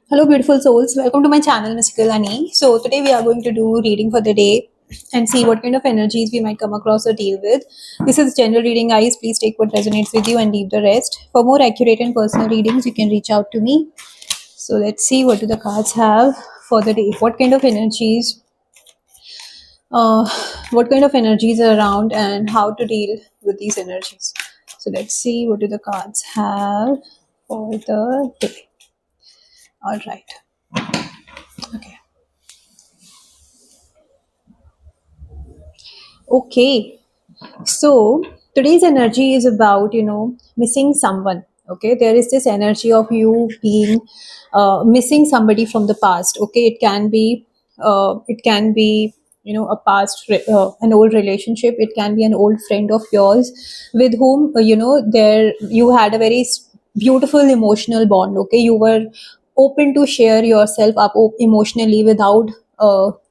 Hello, beautiful souls. Welcome to my channel, Mystical Honey. So, today we are going to do reading for the day and see what kind of energies we might come across or deal with. This is general reading, guys. Please take what resonates with you and leave the rest. For more accurate and personal readings, you can reach out to me. So, let's see what do the cards have for the day. Uh, what kind of energies are around and how to deal with these energies. So, let's see what do the cards have for the day. All right. Okay. Okay. So today's energy is about, missing someone. Okay. There is this energy of you being missing somebody from the past. Okay. It can be, a an old relationship. It can be an old friend of yours with whom, there you had a very beautiful emotional bond. Okay. You were open to share yourself up emotionally without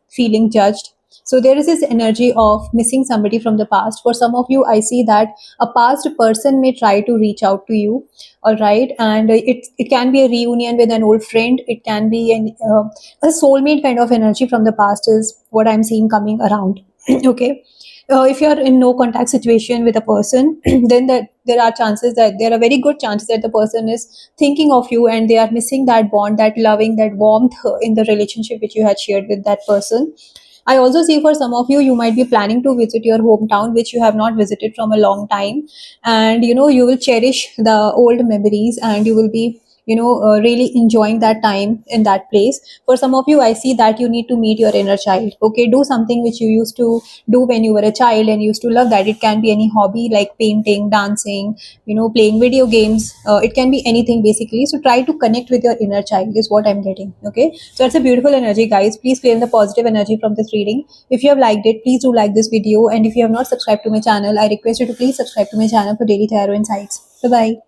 feeling judged. So there is this energy of missing somebody from the past. For some of you, I see that a past person may try to reach out to you. All right. And it can be a reunion with an old friend. It can be a soulmate kind of energy from the past is what I'm seeing coming around. Okay. If you're in no contact situation with a person, then there are very good chances that the person is thinking of you and they are missing that bond, that loving, that warmth in the relationship which you had shared with that person. I also see for some of you, you might be planning to visit your hometown, which you have not visited from a long time. And, you will cherish the old memories and you will be, really enjoying that time in that place. For some of you, I see that you need to meet your inner child. Okay. Do something which you used to do when you were a child and used to love that. It can be any hobby like painting, dancing, playing video games. It can be anything basically. So try to connect with your inner child is what I'm getting. Okay. So it's a beautiful energy, guys. Please claim the positive energy from this reading. If you have liked it, please do like this video. And if you have not subscribed to my channel, I request you to please subscribe to my channel for daily tarot insights. Bye bye.